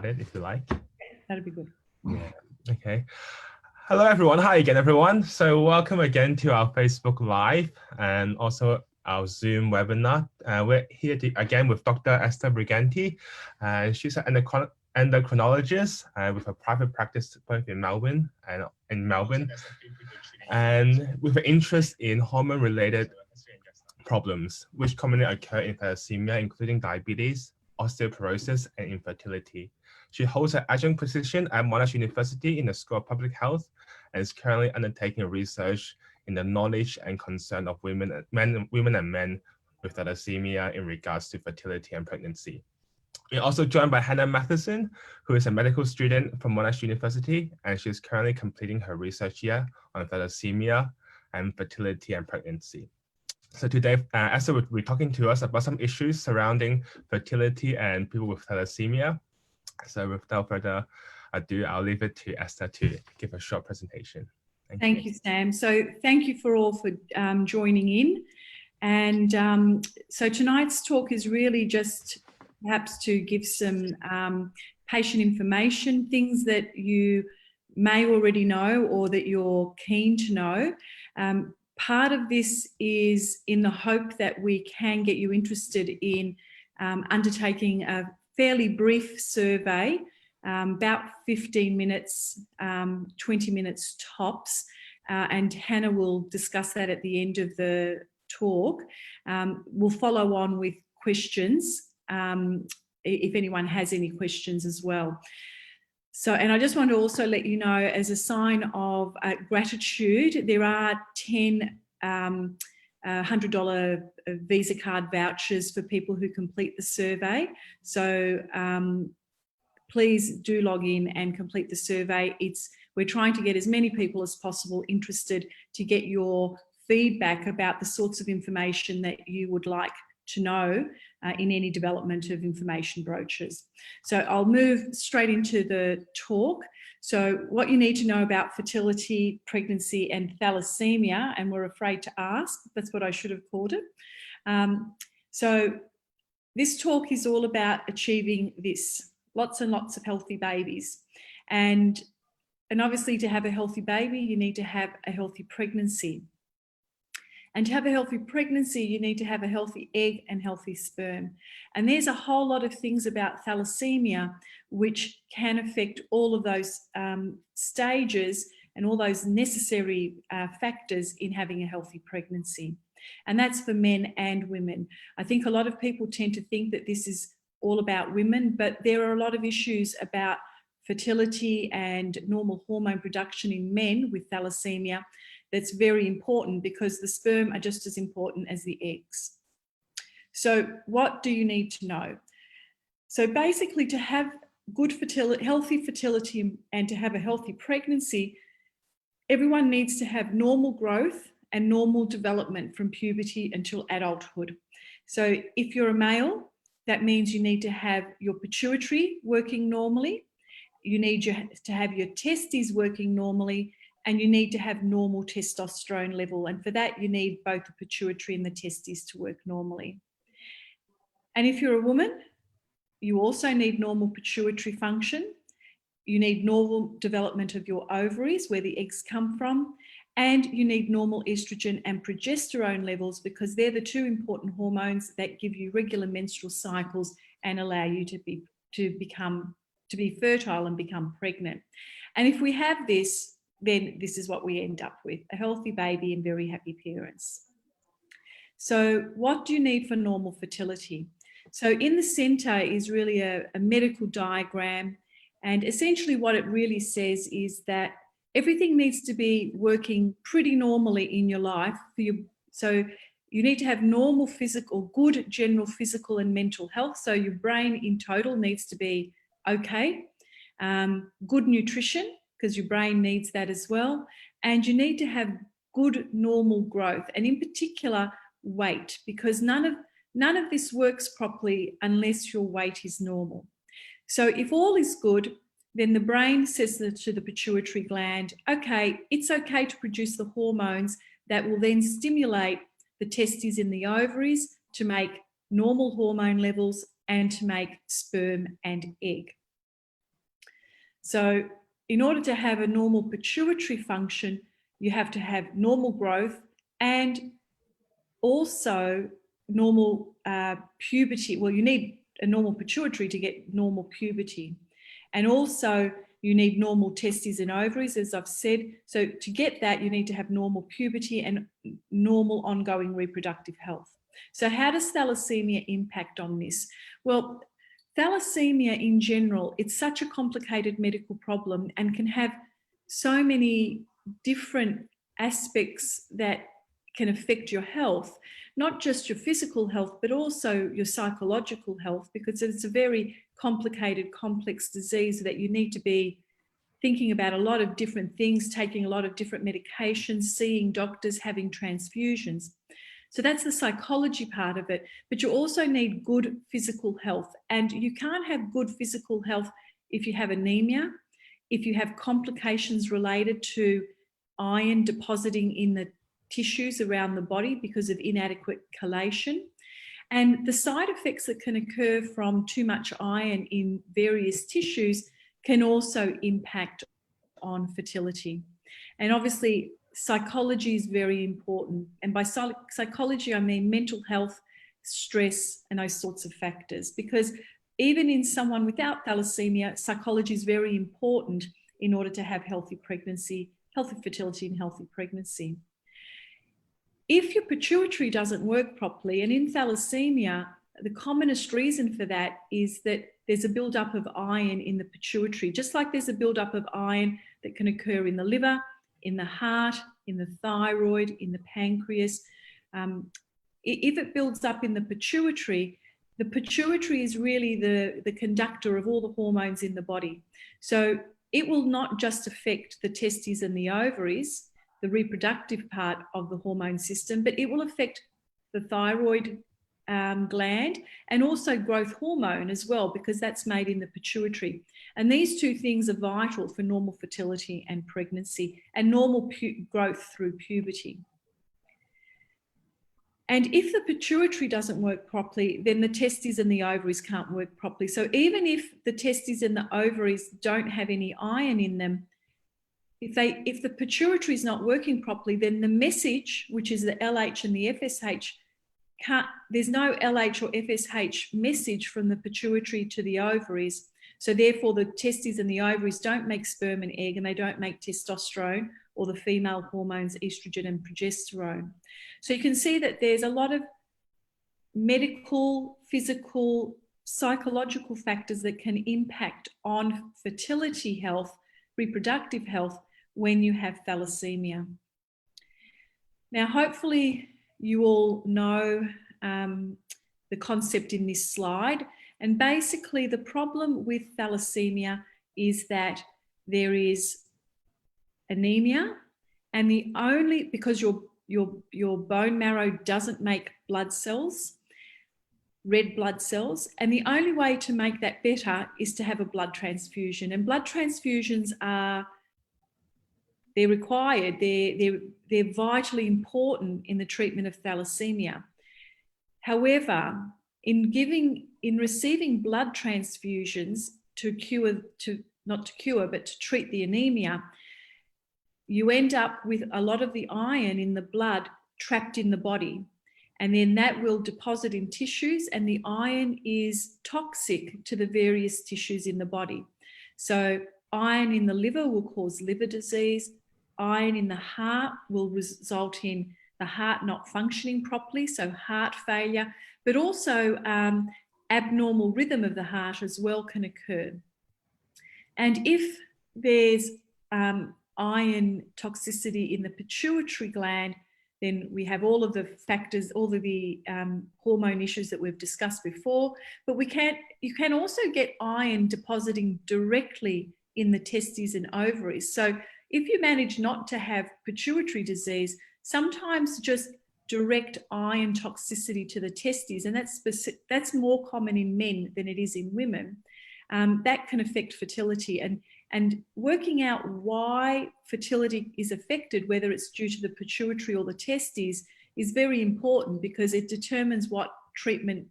it if you like. That'd be good. Yeah. Okay. Hello, everyone. Hi again, everyone. So welcome again to our Facebook Live and also our Zoom webinar. We're here again with Dr. Esther Briganti. She's an endocrinologist with a private practice both in Melbourne and with an interest in hormone-related problems, which commonly occur in thalassemia, including diabetes, osteoporosis, and infertility. She holds an adjunct position at Monash University in the School of Public Health and is currently undertaking research in the knowledge and concern of women and men with thalassemia in regards to fertility and pregnancy. We're also joined by Hannah Matheson, who is a medical student from Monash University, and she's currently completing her research year on thalassemia and fertility and pregnancy. So today, Esther will be talking to us about some issues surrounding fertility and people with thalassemia. So without further ado, I'll leave it to Esther to give a short presentation. Thank you, Sam. So thank you for all for joining in. And so tonight's talk is really just perhaps to give some patient information, things that you may already know or that you're keen to know. Part of this is in the hope that we can get you interested in undertaking a fairly brief survey, about 15 minutes, 20 minutes tops, and Hannah will discuss that at the end of the talk. We'll follow on with questions if anyone has any questions as well. So, and I just want to also let you know, as a sign of gratitude, there are 10 $100 Visa card vouchers for people who complete the survey. So please do log in and complete the survey. We're trying to get as many people as possible interested to get your feedback about the sorts of information that you would like to know in any development of information brochures. So I'll move straight into the talk. So what you need to know about fertility, pregnancy, and thalassemia, and we're afraid to ask, that's what I should have called it. So this talk is all about achieving this, lots and lots of healthy babies. And obviously to have a healthy baby, you need to have a healthy pregnancy. And to have a healthy pregnancy, you need to have a healthy egg and healthy sperm. And there's a whole lot of things about thalassemia which can affect all of those stages and all those necessary factors in having a healthy pregnancy. And that's for men and women. I think a lot of people tend to think that this is all about women, but there are a lot of issues about fertility and normal hormone production in men with thalassemia that's very important, because the sperm are just as important as the eggs. So what do you need to know? So basically, to have good fertility, healthy fertility, and to have a healthy pregnancy, everyone needs to have normal growth and normal development from puberty until adulthood. So if you're a male, that means you need to have your pituitary working normally, you need to have your testes working normally, and you need to have normal testosterone level. And for that, you need both the pituitary and the testes to work normally. And if you're a woman, you also need normal pituitary function. You need normal development of your ovaries, where the eggs come from. And you need normal estrogen and progesterone levels, because they're the two important hormones that give you regular menstrual cycles and allow you to be fertile and become pregnant. And if we have this, then this is what we end up with: a healthy baby and very happy parents. So what do you need for normal fertility? So in the center is really a medical diagram. And essentially what it really says is that everything needs to be working pretty normally in your life. So you need to have normal physical, good general physical and mental health. So your brain in total needs to be okay. Good nutrition, because your brain needs that as well. And you need to have good normal growth, and in particular weight, because none of this works properly unless your weight is normal. So if all is good, then the brain says to the pituitary gland, okay, it's okay to produce the hormones that will then stimulate the testes in the ovaries to make normal hormone levels and to make sperm and egg. So in order to have a normal pituitary function, you have to have normal growth and also normal puberty. Well, you need a normal pituitary to get normal puberty. And also you need normal testes and ovaries, as I've said. So to get that, you need to have normal puberty and normal ongoing reproductive health. So how does thalassemia impact on this? Well, thalassemia in general, it's such a complicated medical problem and can have so many different aspects that can affect your health, not just your physical health, but also your psychological health, because it's a very complicated, complex disease that you need to be thinking about a lot of different things, taking a lot of different medications, seeing doctors, having transfusions. So that's the psychology part of it. But you also need good physical health. And you can't have good physical health if you have anemia, if you have complications related to iron depositing in the tissues around the body because of inadequate chelation. And the side effects that can occur from too much iron in various tissues can also impact on fertility. And obviously, psychology is very important. And by psychology, I mean mental health, stress, and those sorts of factors. Because even in someone without thalassemia, psychology is very important in order to have healthy pregnancy, healthy fertility, and healthy pregnancy. If your pituitary doesn't work properly, and in thalassemia, the commonest reason for that is that there's a buildup of iron in the pituitary, just like there's a buildup of iron that can occur in the liver, in the heart, in the thyroid, in the pancreas. If it builds up in the pituitary is really the conductor of all the hormones in the body. So it will not just affect the testes and the ovaries, the reproductive part of the hormone system, but it will affect the thyroid gland and also growth hormone as well, because that's made in the pituitary. And these two things are vital for normal fertility and pregnancy and normal growth through puberty. And if the pituitary doesn't work properly, then the testes and the ovaries can't work properly. So even if the testes and the ovaries don't have any iron in them, if the pituitary is not working properly, then the message, which is the LH and the FSH, there's no LH or FSH message from the pituitary to the ovaries. So therefore the testes and the ovaries don't make sperm and egg, and they don't make testosterone or the female hormones, estrogen and progesterone. So you can see that there's a lot of medical, physical, psychological factors that can impact on fertility health, reproductive health, when you have thalassemia. Now, hopefully you all know the concept in this slide. And basically the problem with thalassemia is that there is anemia, and because your bone marrow doesn't make blood cells, red blood cells, and the only way to make that better is to have a blood transfusion. And blood transfusions they're required, they're vitally important in the treatment of thalassemia. However, in receiving blood transfusions not to cure, but to treat the anemia, you end up with a lot of the iron in the blood trapped in the body. And then that will deposit in tissues, and the iron is toxic to the various tissues in the body. So iron in the liver will cause liver disease. Iron in the heart will result in the heart not functioning properly, so heart failure, but also abnormal rhythm of the heart as well can occur. And if there's iron toxicity in the pituitary gland, then we have all of the factors, all of the hormone issues that we've discussed before. But you can also get iron depositing directly in the testes and ovaries. So if you manage not to have pituitary disease, sometimes just direct iron toxicity to the testes, and that's more common in men than it is in women, that can affect fertility. And working out why fertility is affected, whether it's due to the pituitary or the testes, is very important, because it determines what treatment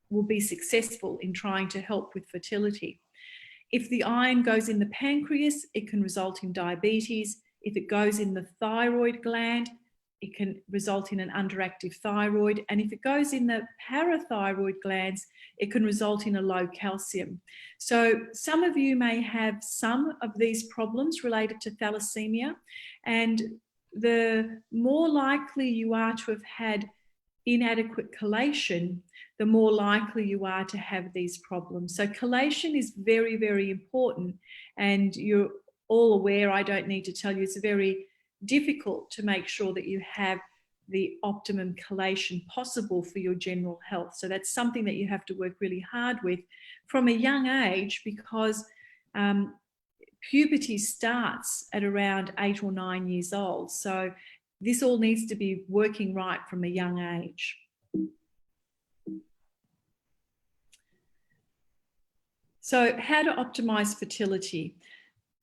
will be successful in trying to help with fertility. If the iron goes in the pancreas, it can result in diabetes. If it goes in the thyroid gland, it can result in an underactive thyroid. And if it goes in the parathyroid glands, it can result in a low calcium. So some of you may have some of these problems related to thalassemia, and the more likely you are to have had inadequate chelation, the more likely you are to have these problems. So chelation is very, very important, and you're all aware, I don't need to tell you, it's very difficult to make sure that you have the optimum chelation possible for your general health. So that's something that you have to work really hard with from a young age, because puberty starts at around 8 or 9 years old. So this all needs to be working right from a young age. So how to optimize fertility?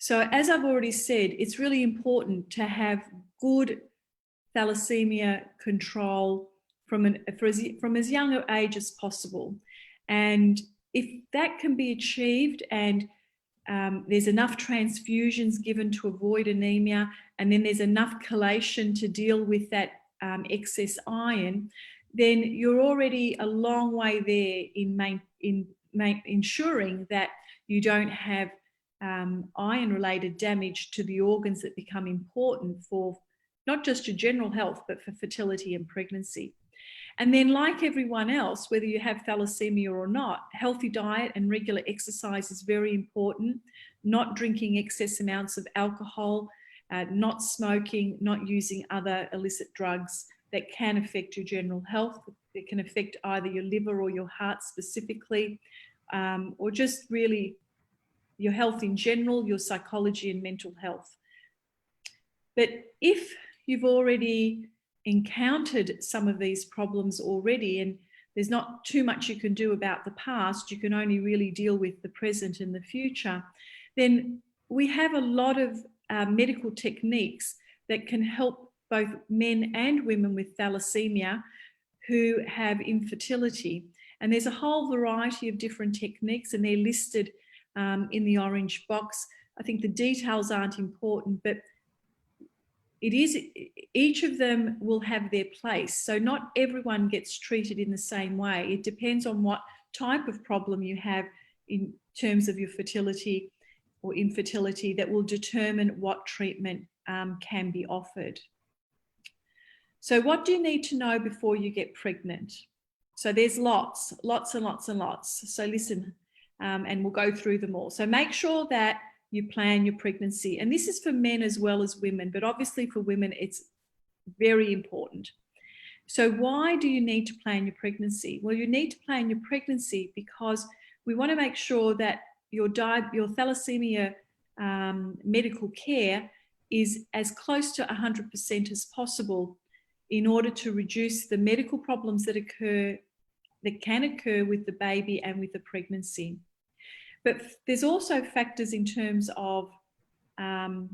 So as I've already said, it's really important to have good thalassemia control from as young an age as possible. And if that can be achieved, and there's enough transfusions given to avoid anemia, and then there's enough chelation to deal with that excess iron, then you're already a long way there in ensuring that you don't have iron-related damage to the organs that become important for not just your general health, but for fertility and pregnancy. And then, like everyone else, whether you have thalassemia or not, healthy diet and regular exercise is very important. Not drinking excess amounts of alcohol, not smoking, not using other illicit drugs that can affect your general health. It can affect either your liver or your heart specifically, or just really your health in general, your psychology and mental health. But if you've already encountered some of these problems already, and there's not too much you can do about the past, you can only really deal with the present and the future, then we have a lot of medical techniques that can help both men and women with thalassemia who have infertility. And there's a whole variety of different techniques, and they're listed in the orange box. I think the details aren't important, but each of them will have their place. So not everyone gets treated in the same way. It depends on what type of problem you have in terms of your fertility or infertility that will determine what treatment can be offered. So what do you need to know before you get pregnant? So there's lots and lots and lots. So listen, and we'll go through them all. So make sure that you plan your pregnancy. And this is for men as well as women, but obviously for women, it's very important. So why do you need to plan your pregnancy? Well, you need to plan your pregnancy because we want to make sure that your thalassemia medical care is as close to 100% as possible in order to reduce the medical problems that can occur with the baby and with the pregnancy. But there's also factors in terms of so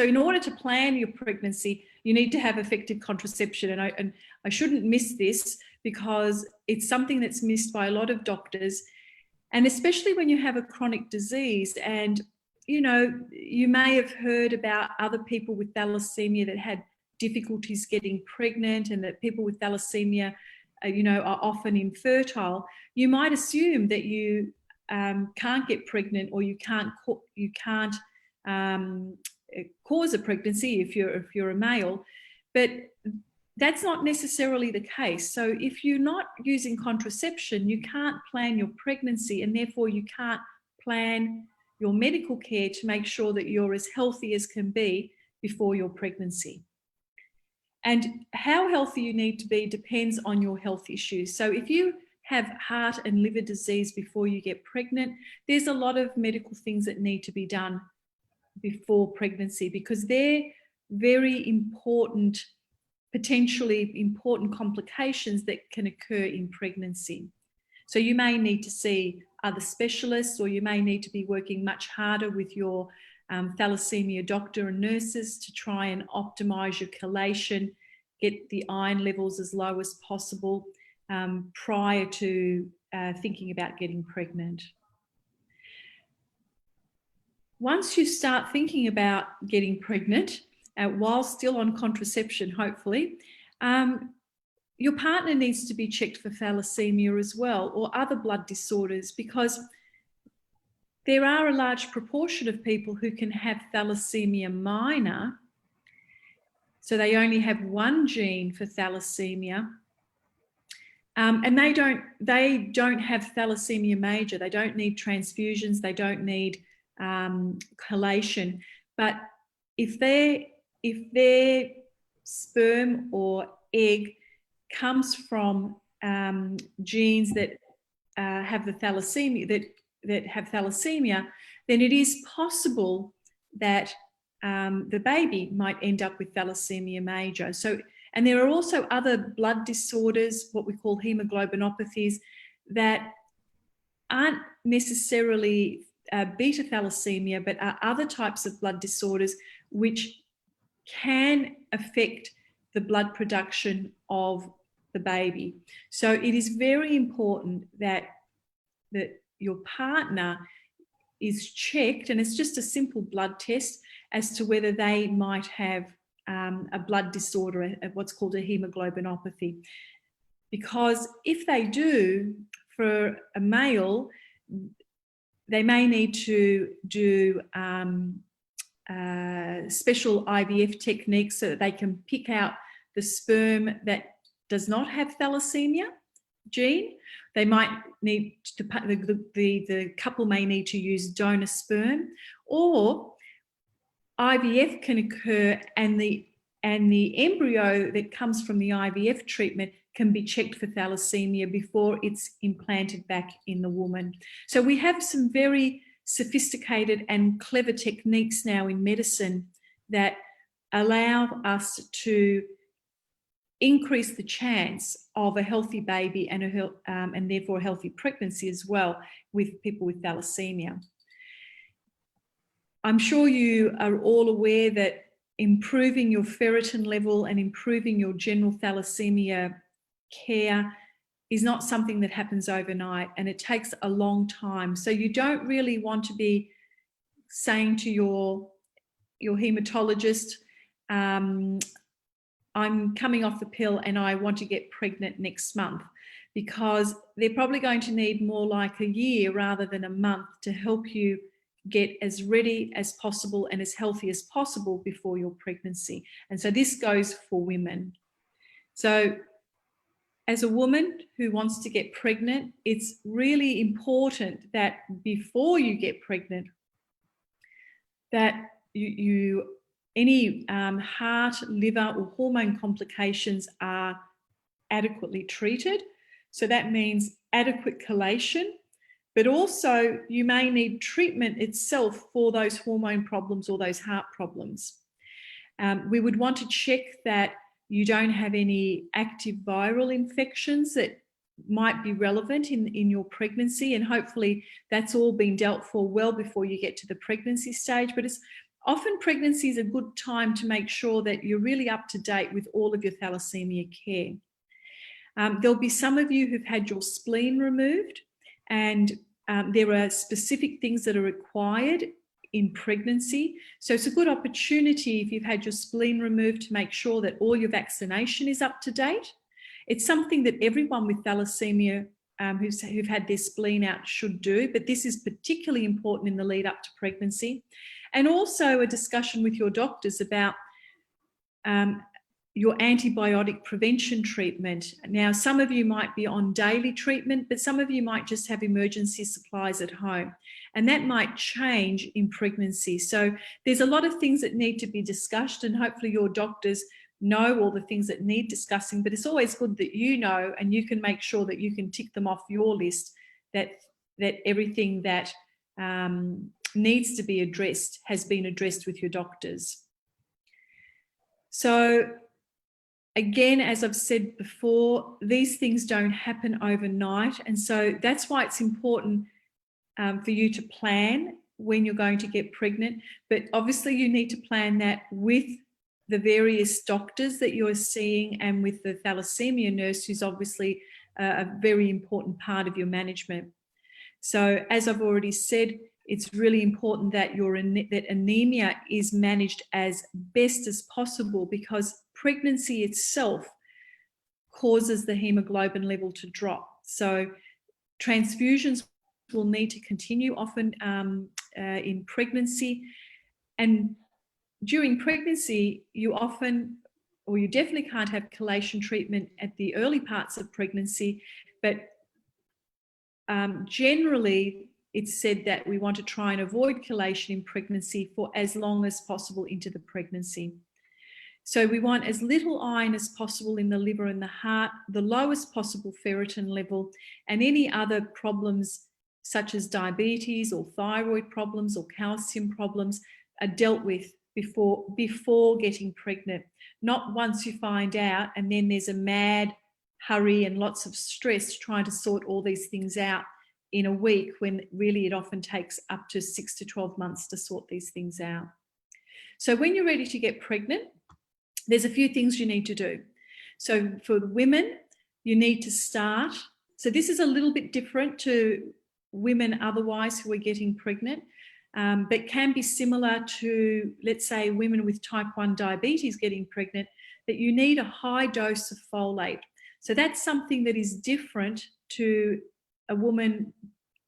in order to plan your pregnancy, you need to have effective contraception. And I shouldn't miss this because it's something that's missed by a lot of doctors, and especially when you have a chronic disease. And, you know, you may have heard about other people with thalassemia that had difficulties getting pregnant, and that people with thalassemia are often infertile. You might assume that you can't get pregnant, or you can't cause a pregnancy if you're a male, but that's not necessarily the case. So if you're not using contraception, you can't plan your pregnancy, and therefore you can't plan your medical care to make sure that you're as healthy as can be before your pregnancy. And how healthy you need to be depends on your health issues. So if you have heart and liver disease before you get pregnant, there's a lot of medical things that need to be done before pregnancy, because they're very important, potentially important complications that can occur in pregnancy. So you may need to see other specialists, or you may need to be working much harder with your thalassemia doctor and nurses to try and optimize your chelation, get the iron levels as low as possible prior to thinking about getting pregnant. Once you start thinking about getting pregnant, while still on contraception, hopefully, your partner needs to be checked for thalassemia as well, or other blood disorders, because there are a large proportion of people who can have thalassemia minor. So they only have one gene for thalassemia. And they don't have thalassemia major. They don't need transfusions. They don't need chelation. But if their sperm or egg comes from genes that have the thalassemia, that have thalassemia, then it is possible that the baby might end up with thalassemia major. So, and there are also other blood disorders, what we call hemoglobinopathies, that aren't necessarily beta thalassemia, but are other types of blood disorders which can affect the blood production of the baby. So it is very important that your partner is checked, and it's just a simple blood test as to whether they might have a blood disorder, what's called a hemoglobinopathy. Because if they do, for a male, they may need to do special IVF techniques so that they can pick out the sperm that does not have thalassemia gene. They might need to, the couple may need to use donor sperm, or IVF can occur and the embryo that comes from the IVF treatment can be checked for thalassemia before it's implanted back in the woman. So we have some very sophisticated and clever techniques now in medicine that allow us to increase the chance of a healthy baby and therefore a healthy pregnancy as well with people with thalassemia. I'm sure you are all aware that improving your ferritin level and improving your general thalassemia care is not something that happens overnight, and it takes a long time. So you don't really want to be saying to your hematologist, I'm coming off the pill and I want to get pregnant next month, because they're probably going to need more like a year rather than a month to help you get as ready as possible and as healthy as possible before your pregnancy. And so this goes for women. So as a woman who wants to get pregnant, it's really important that before you get pregnant, that any heart, liver or hormone complications are adequately treated. So that means adequate chelation, but also you may need treatment itself for those hormone problems or those heart problems. We would want to check that you don't have any active viral infections that might be relevant in your pregnancy, and hopefully that's all been dealt for well before you get to the pregnancy stage. But it's often pregnancy is a good time to make sure that you're really up to date with all of your thalassemia care. There'll be some of you who've had your spleen removed, and there are specific things that are required in pregnancy. So it's a good opportunity, if you've had your spleen removed, to make sure that all your vaccination is up to date. It's something that everyone with thalassemia who've had their spleen out should do, but this is particularly important in the lead up to pregnancy. And also a discussion with your doctors about your antibiotic prevention treatment. Now, some of you might be on daily treatment, but some of you might just have emergency supplies at home, and that might change in pregnancy. So there's a lot of things that need to be discussed, and hopefully your doctors know all the things that need discussing, but it's always good that you know, and you can make sure that you can tick them off your list, that everything that needs to be addressed has been addressed with your doctors. So again, as I've said before, these things don't happen overnight. And so that's why it's important for you to plan when you're going to get pregnant. But obviously you need to plan that with the various doctors that you're seeing and with the thalassemia nurse who's obviously a very important part of your management. So as I've already said, it's really important that that anemia is managed as best as possible, because pregnancy itself causes the hemoglobin level to drop. So transfusions will need to continue often in pregnancy. And during pregnancy, you often, or you definitely can't have chelation treatment at the early parts of pregnancy, but generally it's said that we want to try and avoid chelation in pregnancy for as long as possible into the pregnancy. So we want as little iron as possible in the liver and the heart, the lowest possible ferritin level, and any other problems such as diabetes or thyroid problems or calcium problems are dealt with before getting pregnant. Not once you find out and then there's a mad hurry and lots of stress trying to sort all these things out in a week, when really it often takes up to 6 to 12 months to sort these things out. So when you're ready to get pregnant, there's a few things you need to do. So for women, you need to start. So this is a little bit different to women otherwise who are getting pregnant, but can be similar to, let's say, women with type 1 diabetes getting pregnant, that you need a high dose of folate. So that's something that is different to a woman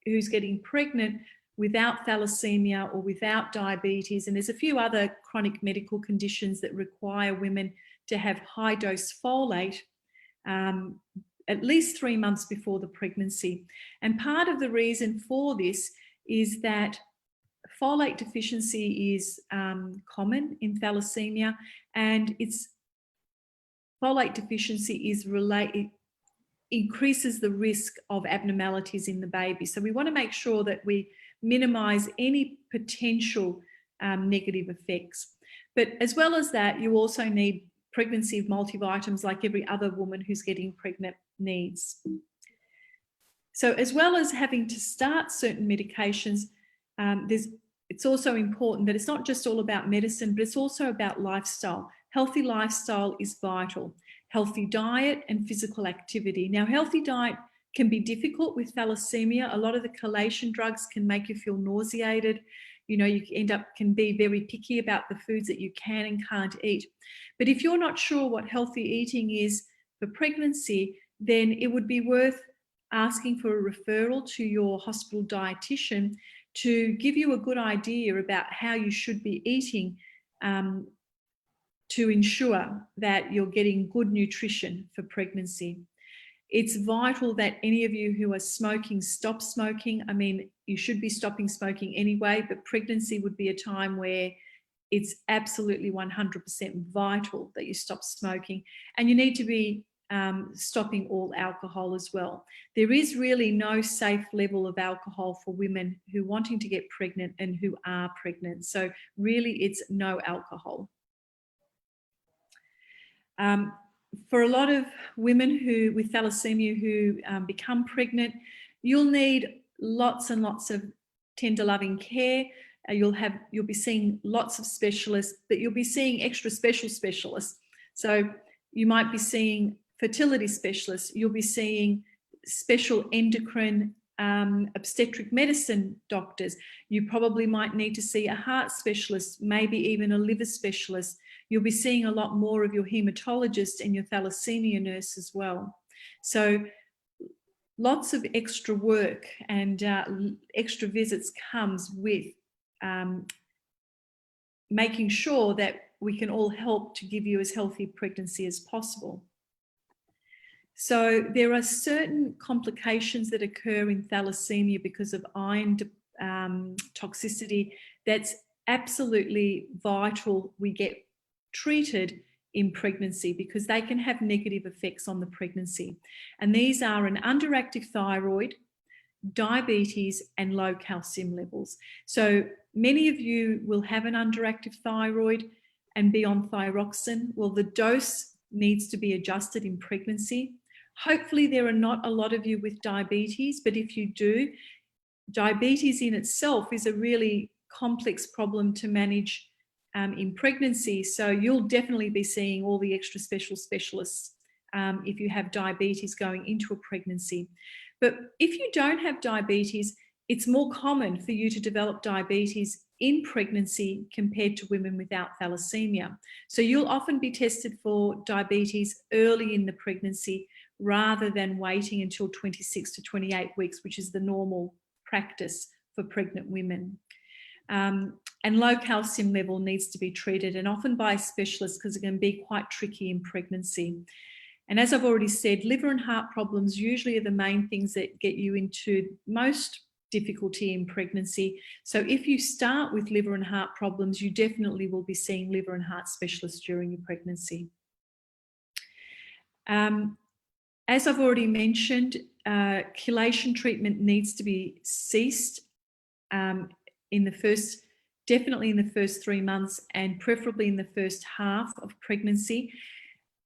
who's getting pregnant without thalassemia or without diabetes. And there's a few other chronic medical conditions that require women to have high dose folate at least 3 months before the pregnancy. And part of the reason for this is that folate deficiency is common in thalassemia, and folate deficiency increases the risk of abnormalities in the baby. So we want to make sure that we minimize any potential negative effects. But as well as that, you also need pregnancy multivitamins like every other woman who's getting pregnant needs. So as well as having to start certain medications, it's also important that it's not just all about medicine, but it's also about lifestyle. Healthy lifestyle is vital. Healthy diet and physical activity. Now, healthy diet can be difficult with thalassemia. A lot of the chelation drugs can make you feel nauseated. You know, you can be very picky about the foods that you can and can't eat. But if you're not sure what healthy eating is for pregnancy, then it would be worth asking for a referral to your hospital dietitian to give you a good idea about how you should be eating to ensure that you're getting good nutrition for pregnancy. It's vital that any of you who are smoking stop smoking. I mean, you should be stopping smoking anyway, but pregnancy would be a time where it's absolutely 100% vital that you stop smoking. And you need to be stopping all alcohol as well. There is really no safe level of alcohol for women who are wanting to get pregnant and who are pregnant. So really it's no alcohol. For a lot of women with thalassemia who become pregnant, you'll need lots and lots of tender loving care. You'll be seeing lots of specialists, but you'll be seeing extra special specialists. So you might be seeing fertility specialists. You'll be seeing special endocrine obstetric medicine doctors. You probably might need to see a heart specialist, maybe even a liver specialist. You'll be seeing a lot more of your hematologist and your thalassemia nurse as well. So lots of extra work and extra visits comes with making sure that we can all help to give you as healthy a pregnancy as possible. So there are certain complications that occur in thalassemia because of iron toxicity that's absolutely vital we get treated in pregnancy, because they can have negative effects on the pregnancy. And these are an underactive thyroid, diabetes, and low calcium levels. So many of you will have an underactive thyroid and be on thyroxine. Well, the dose needs to be adjusted in pregnancy. Hopefully there are not a lot of you with diabetes, but if you do, diabetes in itself is a really complex problem to manage in pregnancy. So you'll definitely be seeing all the extra specialists if you have diabetes going into a pregnancy. But if you don't have diabetes, it's more common for you to develop diabetes in pregnancy compared to women without thalassemia. So you'll often be tested for diabetes early in the pregnancy rather than waiting until 26 to 28 weeks, which is the normal practice for pregnant women. And low calcium level needs to be treated, and often by a specialist, because it can be quite tricky in pregnancy. And as I've already said, liver and heart problems usually are the main things that get you into most difficulty in pregnancy. So if you start with liver and heart problems, you definitely will be seeing liver and heart specialists during your pregnancy. As I've already mentioned, chelation treatment needs to be ceased definitely in the first 3 months, and preferably in the first half of pregnancy.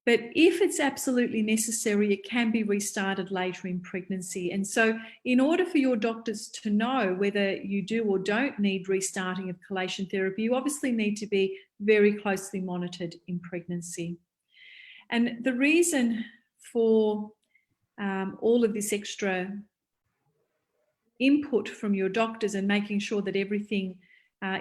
But if it's absolutely necessary, it can be restarted later in pregnancy. And so in order for your doctors to know whether you do or don't need restarting of chelation therapy, you obviously need to be very closely monitored in pregnancy. And the reason for all of this extra input from your doctors and making sure that everything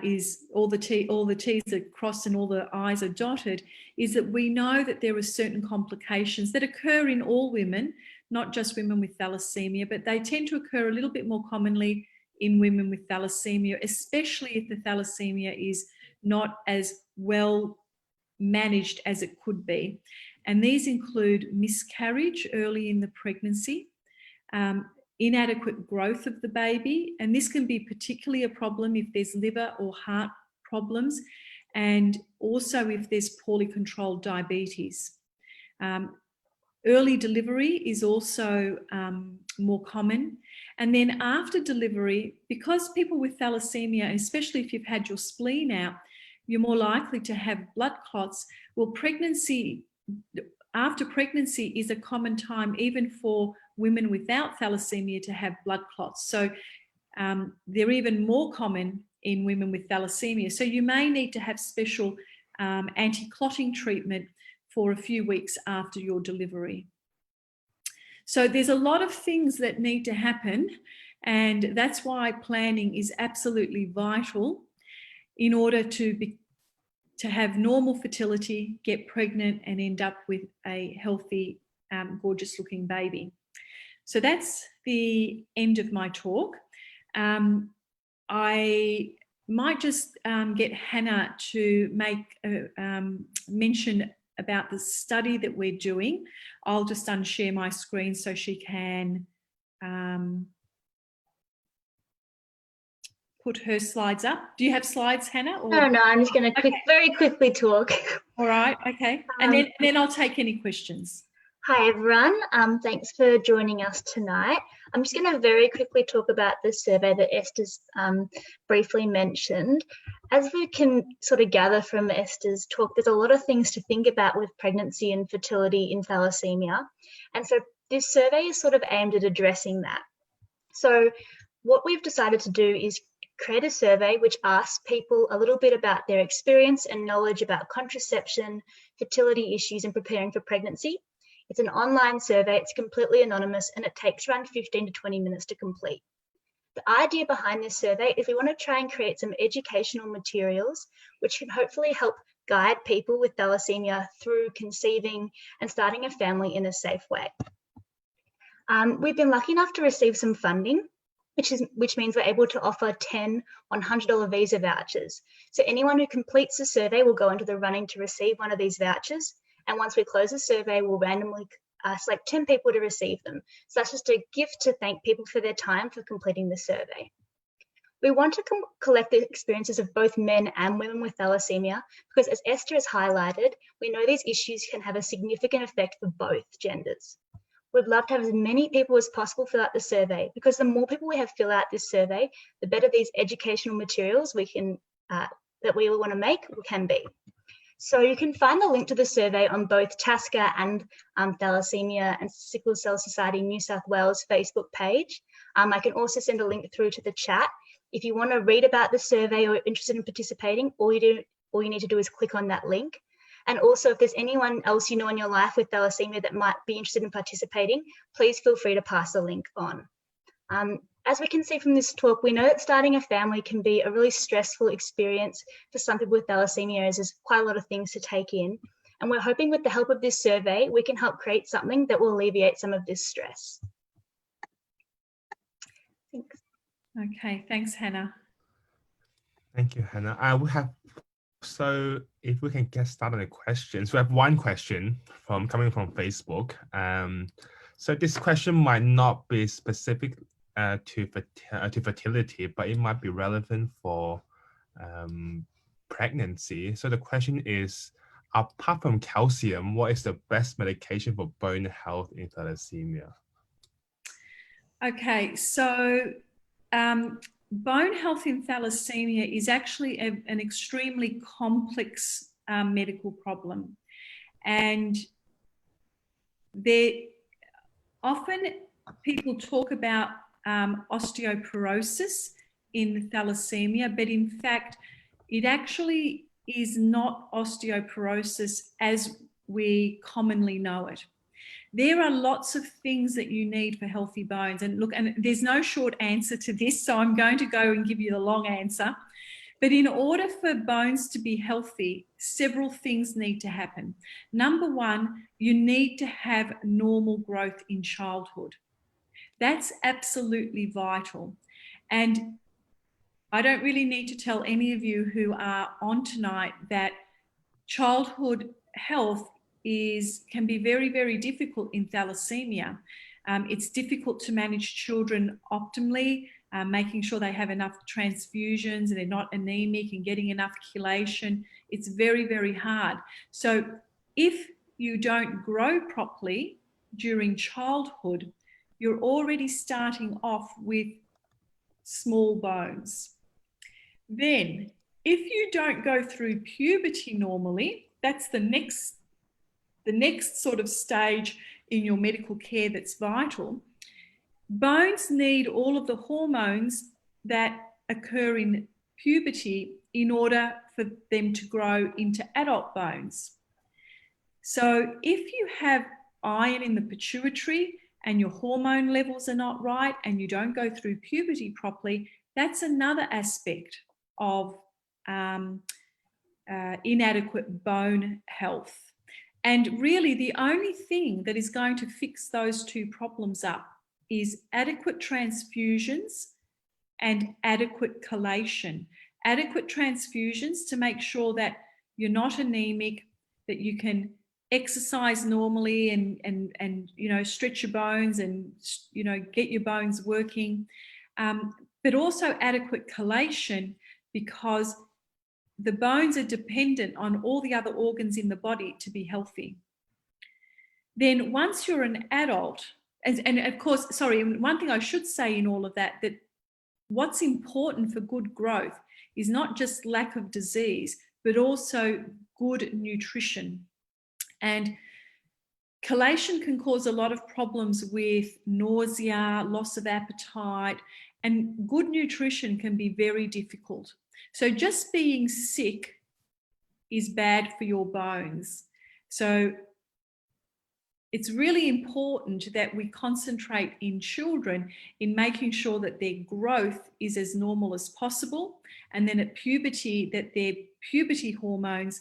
is all the T's are crossed and all the I's are dotted, is that we know that there are certain complications that occur in all women, not just women with thalassemia, but they tend to occur a little bit more commonly in women with thalassemia, especially if the thalassemia is not as well managed as it could be. And these include miscarriage early in the pregnancy, inadequate growth of the baby, and this can be particularly a problem if there's liver or heart problems, and also if there's poorly controlled diabetes. Early delivery is also more common. And then after delivery, because people with thalassemia, especially if you've had your spleen out, you're more likely to have blood clots. Well, after pregnancy is a common time even for women without thalassemia to have blood clots. So they're even more common in women with thalassemia. So you may need to have special anti-clotting treatment for a few weeks after your delivery. So there's a lot of things that need to happen, and that's why planning is absolutely vital in order to have normal fertility, get pregnant, and end up with a healthy, gorgeous looking baby. So that's the end of my talk. I might just get Hannah to make mention about the study that we're doing. I'll just unshare my screen so she can put her slides up. Do you have slides, Hannah? Or? No, I'm just going to very quickly talk. All right, okay. And then I'll take any questions. Hi, everyone. Thanks for joining us tonight. I'm just going to very quickly talk about the survey that Esther's briefly mentioned. As we can sort of gather from Esther's talk, there's a lot of things to think about with pregnancy and fertility in thalassemia. And so this survey is sort of aimed at addressing that. So what we've decided to do is create a survey which asks people a little bit about their experience and knowledge about contraception, fertility issues, and preparing for pregnancy. It's an online survey, it's completely anonymous, and it takes around 15 to 20 minutes to complete. The idea behind this survey is we want to try and create some educational materials which can hopefully help guide people with thalassemia through conceiving and starting a family in a safe way. We've been lucky enough to receive some funding, which means we're able to offer 10 $100 visa vouchers. So anyone who completes the survey will go into the running to receive one of these vouchers. And once we close the survey, we'll randomly select 10 people to receive them. So that's just a gift to thank people for their time for completing the survey. We want to collect the experiences of both men and women with thalassemia, because as Esther has highlighted, we know these issues can have a significant effect for both genders. We'd love to have as many people as possible fill out the survey, because the more people we have fill out this survey, the better these educational materials we can that we want to make can be. So you can find the link to the survey on both TASCA and Thalassemia and Sickle Cell Society New South Wales Facebook page. I can also send a link through to the chat. If you want to read about the survey or are interested in participating, all you need to do is click on that link. And also, if there's anyone else you know in your life with thalassemia that might be interested in participating, please feel free to pass the link on. As we can see from this talk, we know that starting a family can be a really stressful experience for some people with thalassemia, as there's quite a lot of things to take in. And we're hoping with the help of this survey, we can help create something that will alleviate some of this stress. Thanks. Okay, thanks, Hannah. Thank you, Hannah. So if we can get started on the questions, we have one question coming from Facebook. So this question might not be specific to fertility, but it might be relevant for pregnancy. So the question is, apart from calcium, what is the best medication for bone health in thalassemia? Okay, so bone health in thalassemia is actually an extremely complex medical problem. And often people talk about osteoporosis in thalassemia, but in fact, it actually is not osteoporosis as we commonly know it. There are lots of things that you need for healthy bones. And look, and there's no short answer to this, so I'm going to go and give you the long answer. But in order for bones to be healthy, several things need to happen. Number one, you need to have normal growth in childhood. That's absolutely vital. And I don't really need to tell any of you who are on tonight that childhood health can be very, very difficult in thalassemia. It's difficult to manage children optimally, making sure they have enough transfusions and they're not anemic and getting enough chelation. It's very, very hard. So if you don't grow properly during childhood, you're already starting off with small bones. Then, if you don't go through puberty normally, that's the next sort of stage in your medical care that's vital. Bones need all of the hormones that occur in puberty in order for them to grow into adult bones. So if you have iron in the pituitary and your hormone levels are not right and you don't go through puberty properly, that's another aspect of inadequate bone health. And really the only thing that is going to fix those two problems up is adequate transfusions and adequate chelation. Adequate transfusions to make sure that you're not anemic, that you can exercise normally and you know, stretch your bones and, you know, get your bones working, but also adequate chelation, because the bones are dependent on all the other organs in the body to be healthy. Then once you're an adult, and of course, sorry, one thing I should say in all of that what's important for good growth is not just lack of disease, but also good nutrition. And chelation can cause a lot of problems with nausea, loss of appetite, and good nutrition can be very difficult. So just being sick is bad for your bones. So it's really important that we concentrate in children in making sure that their growth is as normal as possible. And then at puberty, that their puberty hormones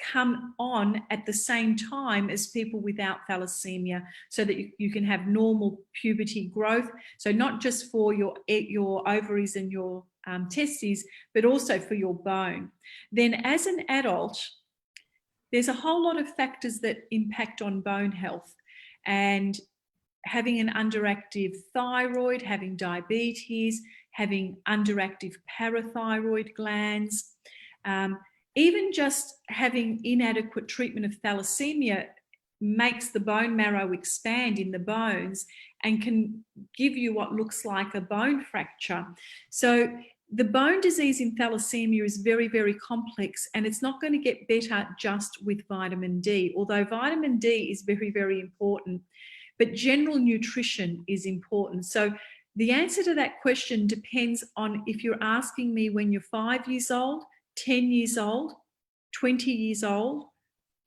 come on at the same time as people without thalassemia, so that you can have normal puberty growth. So not just for your ovaries and your testes, but also for your bone. Then as an adult, there's a whole lot of factors that impact on bone health, and having an underactive thyroid, having diabetes, having underactive parathyroid glands, even just having inadequate treatment of thalassemia makes the bone marrow expand in the bones and can give you what looks like a bone fracture. So the bone disease in thalassemia is very, very complex, and it's not going to get better just with vitamin D, although vitamin D is very, very important, but general nutrition is important. So the answer to that question depends on if you're asking me when you're 5 years old, 10 years old, 20 years old,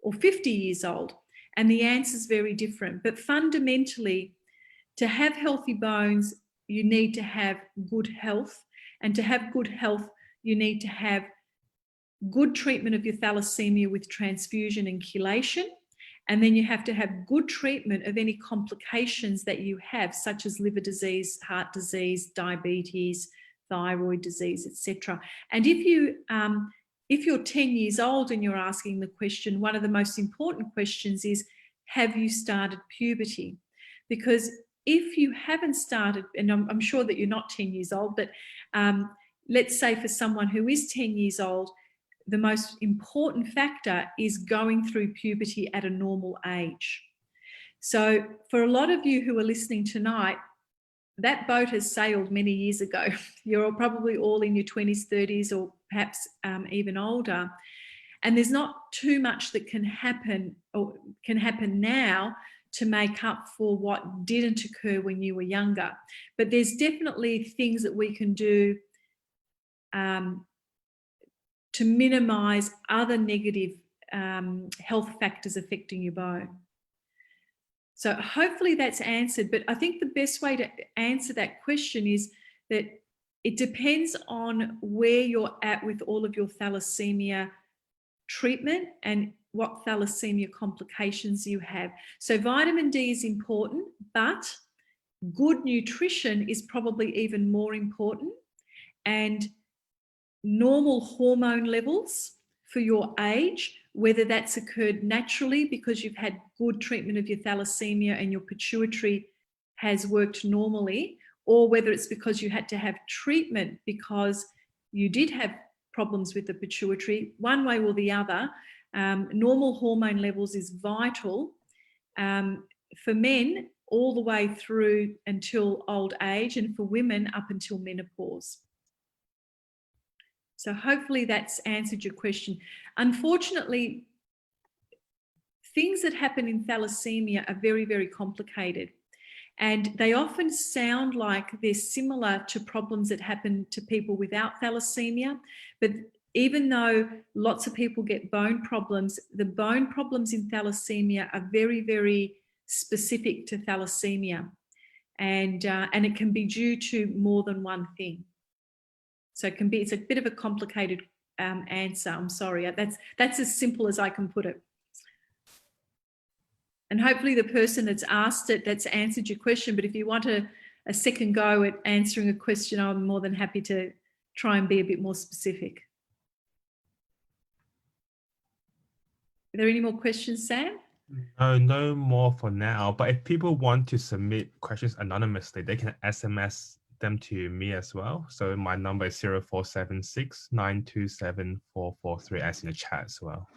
or 50 years old? And the answer is very different. But fundamentally, to have healthy bones, you need to have good health. And to have good health, you need to have good treatment of your thalassemia with transfusion and chelation. And then you have to have good treatment of any complications that you have, such as liver disease, heart disease, diabetes, thyroid disease, etc. And if you're 10 years old and you're asking the question, one of the most important questions is, have you started puberty? Because if you haven't started, and I'm sure that you're not 10 years old, but let's say for someone who is 10 years old, the most important factor is going through puberty at a normal age. So for a lot of you who are listening tonight, that boat has sailed many years ago. You're probably all in your 20s, 30s, or perhaps even older. And there's not too much that can happen or can happen now to make up for what didn't occur when you were younger. But there's definitely things that we can do to minimize other negative health factors affecting your bone. So hopefully that's answered, but I think the best way to answer that question is that it depends on where you're at with all of your thalassemia treatment and what thalassemia complications you have. So vitamin D is important, but good nutrition is probably even more important, and normal hormone levels for your age, whether that's occurred naturally because you've had good treatment of your thalassemia and your pituitary has worked normally, or whether it's because you had to have treatment because you did have problems with the pituitary, one way or the other, normal hormone levels is vital for men all the way through until old age, and for women up until menopause. So hopefully that's answered your question. Unfortunately, things that happen in thalassemia are very, very complicated. And they often sound like they're similar to problems that happen to people without thalassemia. But even though lots of people get bone problems, the bone problems in thalassemia are very, very specific to thalassemia. And it can be due to more than one thing. So it's a bit of a complicated answer. I'm sorry. That's as simple as I can put it. And hopefully the person that's asked it, that's answered your question. But if you want a second go at answering a question, I'm more than happy to try and be a bit more specific. Are there any more questions, Sam? No more for now. But if people want to submit questions anonymously, they can SMS them to me as well. So my number is 0476 927 443, as in the chat as well.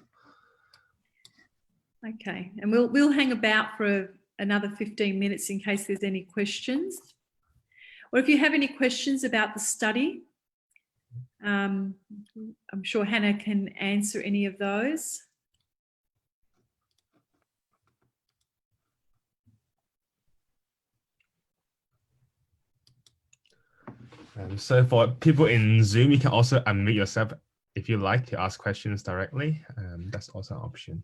Okay, and we'll hang about for another 15 minutes in case there's any questions. Or if you have any questions about the study, I'm sure Hannah can answer any of those. So for people in Zoom, you can also unmute yourself if you like to ask questions directly. That's also an option.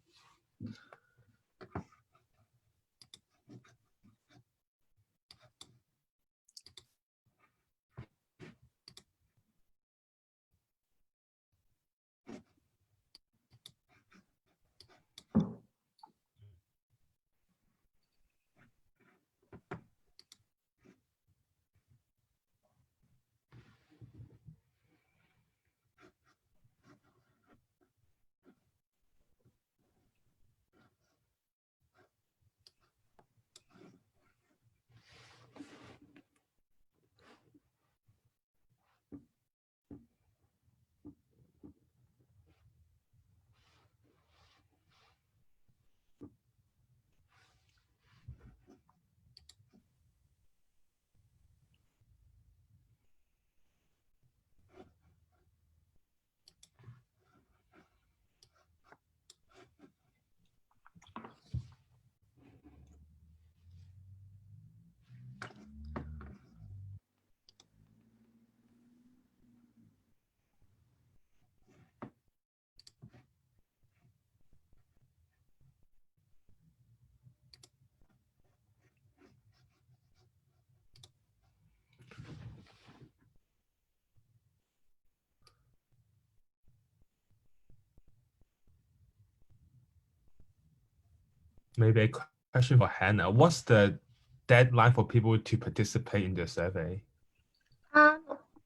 Maybe a question for Hannah. What's the deadline for people to participate in the survey?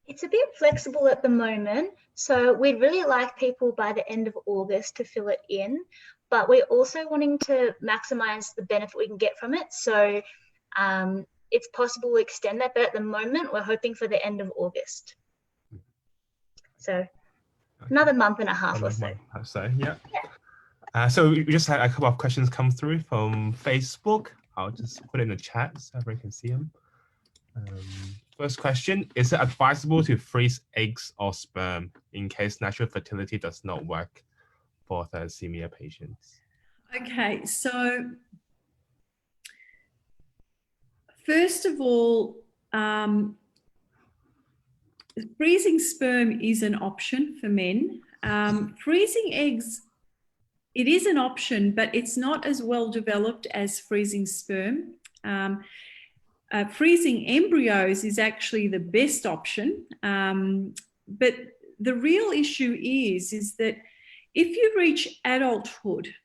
It's a bit flexible at the moment, so we'd really like people by the end of August to fill it in, but we're also wanting to maximise the benefit we can get from it. So it's possible to extend that, but at the moment we're hoping for the end of August. So another month and a half or so. Yeah. So we just had a couple of questions come through from Facebook. I'll just put it in the chat so everyone can see them. First question, is it advisable to freeze eggs or sperm in case natural fertility does not work for thalassemia patients? Okay, so first of all, freezing sperm is an option for men. Freezing eggs, it is an option, but it's not as well developed as freezing sperm. Freezing embryos is actually the best option. But the real issue is that if you reach adulthood,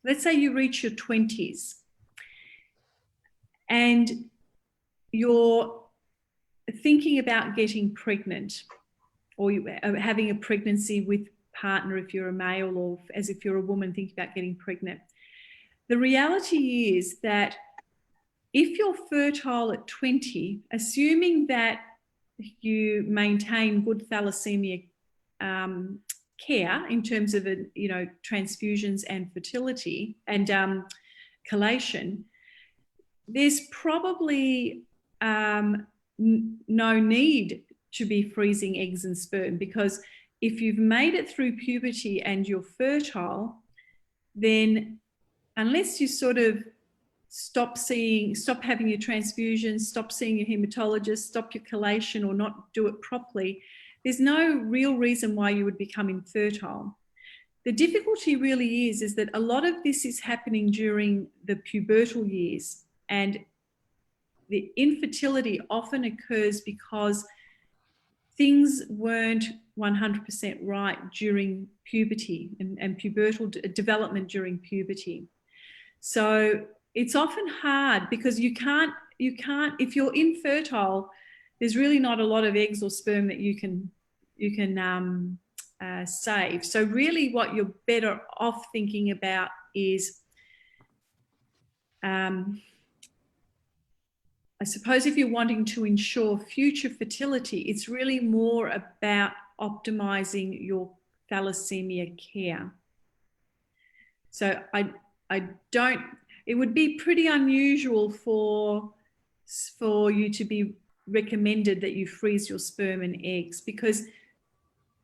let's say you reach your 20s, and you're thinking about getting pregnant or having a pregnancy with partner if you're a male, or as if you're a woman thinking about getting pregnant. The reality is that if you're fertile at 20, assuming that you maintain good thalassemia care in terms of transfusions and fertility and chelation, there's probably no need to be freezing eggs and sperm, because if you've made it through puberty and you're fertile, then unless you sort of stop having your transfusions, stop seeing your hematologist, stop your chelation, or not do it properly, there's no real reason why you would become infertile. The difficulty really is that a lot of this is happening during the pubertal years, and the infertility often occurs because things weren't 100% right during puberty and pubertal development during puberty. So it's often hard because you can't, if you're infertile, there's really not a lot of eggs or sperm that you can save. So really what you're better off thinking about is, I suppose if you're wanting to ensure future fertility, it's really more about optimizing your thalassemia care. So it would be pretty unusual for you to be recommended that you freeze your sperm and eggs, because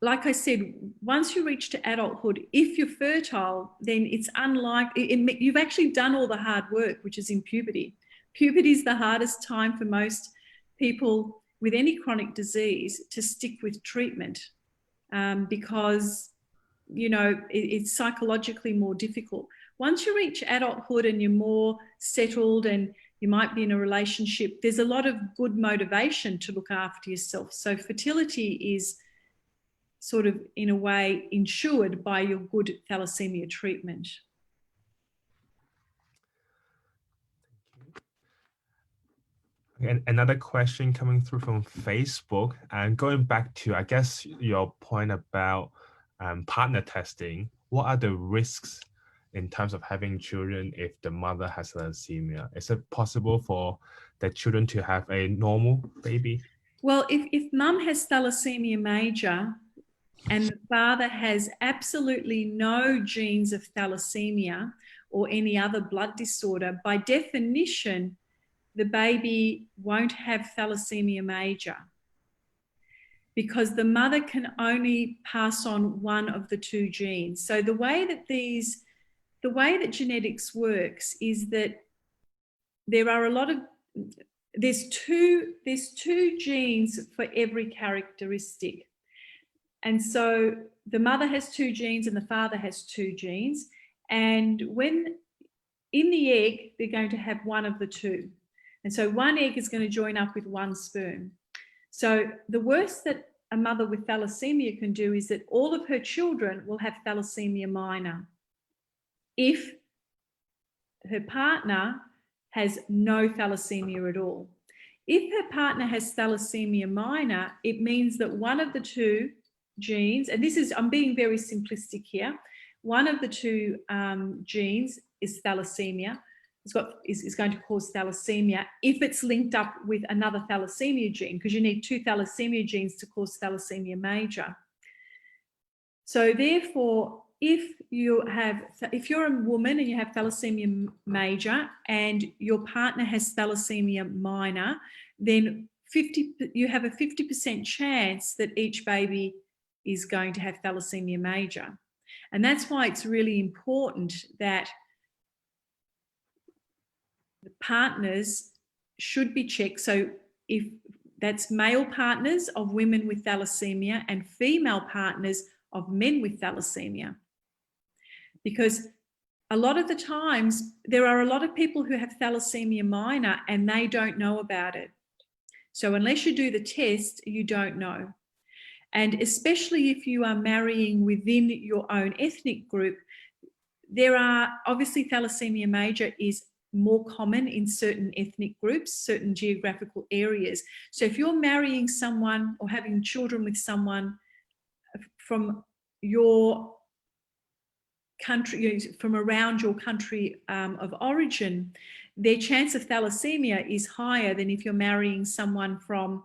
like I said, once you reach to adulthood, if you're fertile, then it's unlikely, you've actually done all the hard work, which is in puberty. Puberty is the hardest time for most people with any chronic disease to stick with treatment because, it's psychologically more difficult. Once you reach adulthood and you're more settled and you might be in a relationship, there's a lot of good motivation to look after yourself. So fertility is sort of, in a way, ensured by your good thalassemia treatment. And another question coming through from Facebook, and going back to, I guess, your point about partner testing, what are the risks in terms of having children if the mother has thalassemia? Is it possible for the children to have a normal baby? Well, if mum has thalassemia major and the father has absolutely no genes of thalassemia or any other blood disorder, by definition, the baby won't have thalassemia major, because the mother can only pass on one of the two genes. So the way that genetics works is that there's two genes for every characteristic. And so the mother has two genes and the father has two genes. And when in the egg, they're going to have one of the two. And so one egg is going to join up with one sperm. So the worst that a mother with thalassemia can do is that all of her children will have thalassemia minor if her partner has no thalassemia at all. If her partner has thalassemia minor, it means that one of the two genes, and this is, I'm being very simplistic here, one of the two genes is thalassemia, is going to cause thalassemia if it's linked up with another thalassemia gene, because you need two thalassemia genes to cause thalassemia major. So therefore, if you're a woman and you have thalassemia major and your partner has thalassemia minor, then you have a 50% chance that each baby is going to have thalassemia major. And that's why it's really important that the partners should be checked. So if that's male partners of women with thalassemia and female partners of men with thalassemia. Because a lot of the times there are a lot of people who have thalassemia minor and they don't know about it. So unless you do the test, you don't know. And especially if you are marrying within your own ethnic group, there are obviously thalassemia major is more common in certain ethnic groups, certain geographical areas. So if you're marrying someone or having children with someone from your country, from around your country of origin, their chance of thalassemia is higher than if you're marrying someone from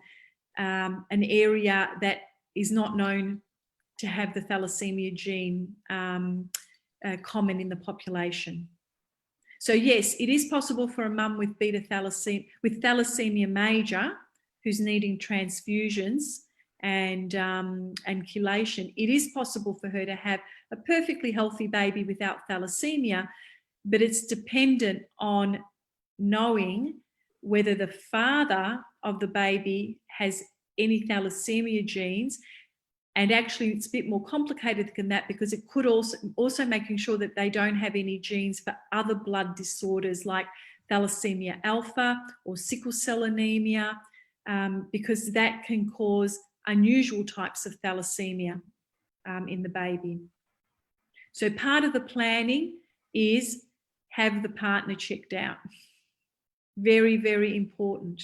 an area that is not known to have the thalassemia gene common in the population. So yes, it is possible for a mum with thalassemia major who's needing transfusions and chelation. It is possible for her to have a perfectly healthy baby without thalassemia, but it's dependent on knowing whether the father of the baby has any thalassemia genes. And actually it's a bit more complicated than that, because it could also making sure that they don't have any genes for other blood disorders like thalassemia alpha or sickle cell anemia, because that can cause unusual types of thalassemia in the baby. So part of the planning is have the partner checked out. Very, very important.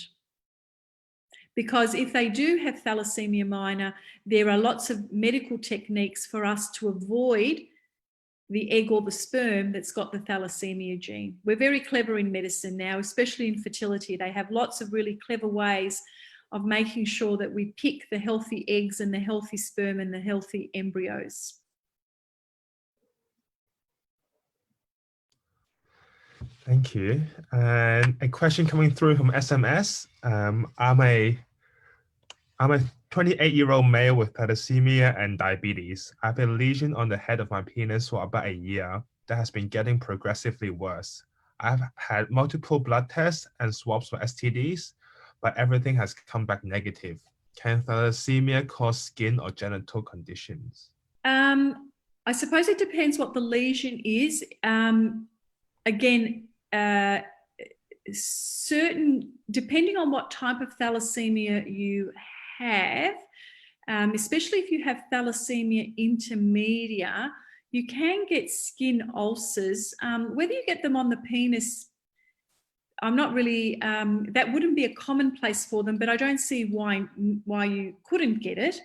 Because if they do have thalassemia minor, there are lots of medical techniques for us to avoid the egg or the sperm that's got the thalassemia gene. We're very clever in medicine now, especially in fertility. They have lots of really clever ways of making sure that we pick the healthy eggs and the healthy sperm and the healthy embryos. Thank you. And a question coming through from SMS. I'm a 28-year-old male with thalassemia and diabetes. I have a lesion on the head of my penis for about a year that has been getting progressively worse. I've had multiple blood tests and swabs for STDs, but everything has come back negative. Can thalassemia cause skin or genital conditions? I suppose it depends what the lesion is. Again, depending on what type of thalassemia you have, especially if you have thalassemia intermedia, you can get skin ulcers. Whether you get them on the penis, I'm not really, that wouldn't be a commonplace for them, but I don't see why you couldn't get it.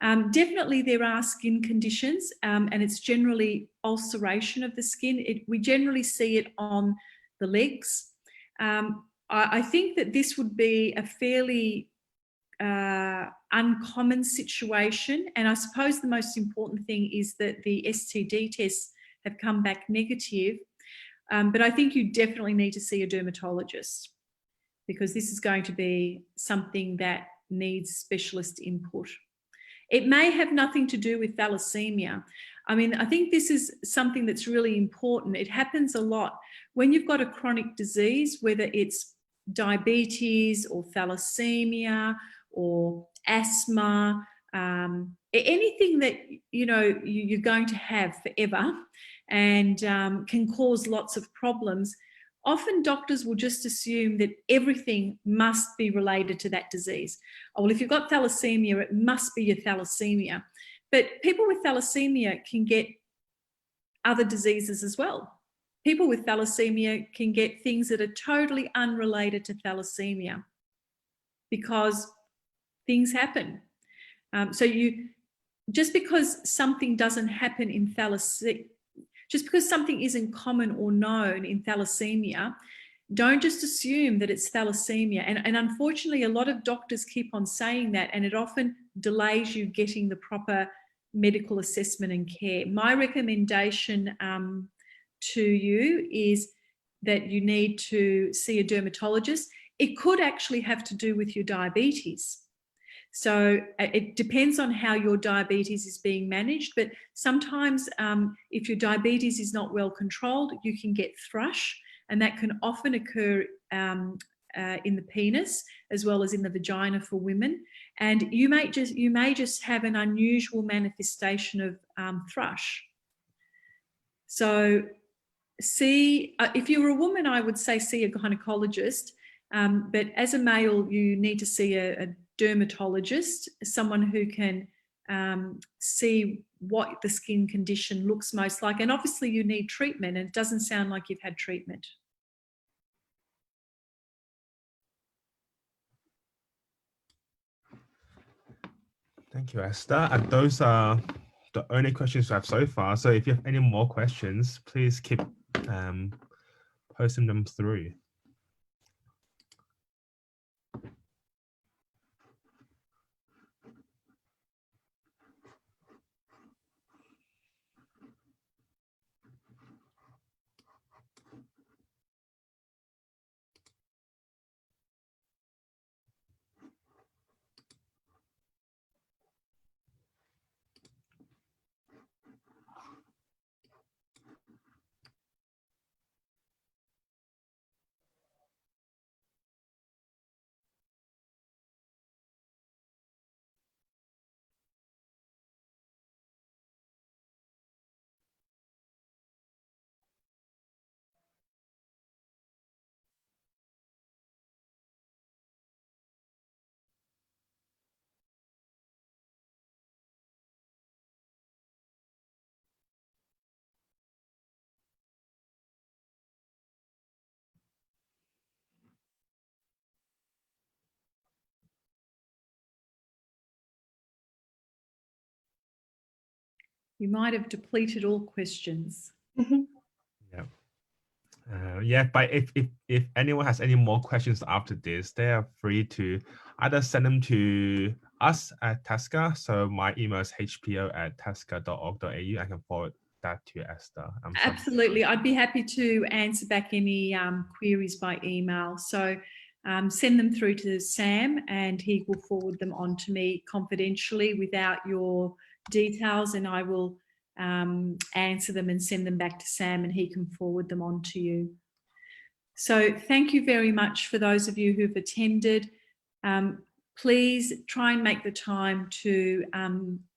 Definitely there are skin conditions, and it's generally ulceration of the skin. We generally see it on the legs. I think that this would be a fairly uncommon situation, and I suppose the most important thing is that the STD tests have come back negative, but I think you definitely need to see a dermatologist, because this is going to be something that needs specialist input. It may have nothing to do with thalassemia. I mean, I think this is something that's really important. It happens a lot when you've got a chronic disease, whether it's diabetes or thalassemia or asthma, anything that you're going to have forever and can cause lots of problems. Often doctors will just assume that everything must be related to that disease. Oh, well, if you've got thalassemia, it must be your thalassemia. But people with thalassemia can get other diseases as well. people with thalassemia can get things that are totally unrelated to thalassemia because things happen. So just because something doesn't happen in thalassemia, just because something isn't common or known in thalassemia, don't just assume that it's thalassemia. And unfortunately, a lot of doctors keep on saying that, and it often delays you getting the proper medical assessment and care. My recommendation to you is that you need to see a dermatologist. It could actually have to do with your diabetes. So it depends on how your diabetes is being managed, but sometimes if your diabetes is not well controlled, you can get thrush, and that can often occur in the penis as well as in the vagina for women. And you may just have an unusual manifestation of thrush. So if you're a woman, I would say see a gynecologist, but as a male, you need to see a dermatologist, someone who can see what the skin condition looks most like. And obviously you need treatment, and it doesn't sound like you've had treatment. Thank you, Esther. And those are the only questions we have so far. So if you have any more questions, please keep posting them through. You might have depleted all questions. Yeah, but if anyone has any more questions after this, they are free to either send them to us at TASCA. So my email is hpo@tasca.org.au. I can forward that to Esther. Absolutely. I'd be happy to answer back any queries by email. So send them through to Sam, and he will forward them on to me confidentially without your details, and I will answer them and send them back to Sam, and he can forward them on to you. So thank you very much for those of you who've attended. Please try and make the time to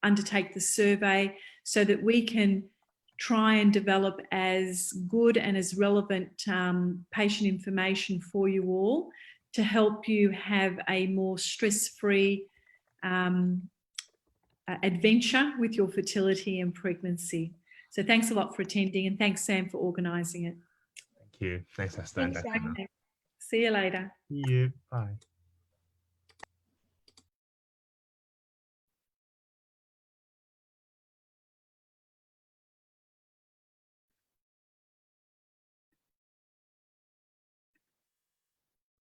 undertake the survey so that we can try and develop as good and as relevant patient information for you all to help you have a more stress-free adventure with your fertility and pregnancy. So thanks a lot for attending, and thanks, Sam, for organising it. Thank you. Thanks, Esther. Thanks, Sam. See you later. See you. Bye.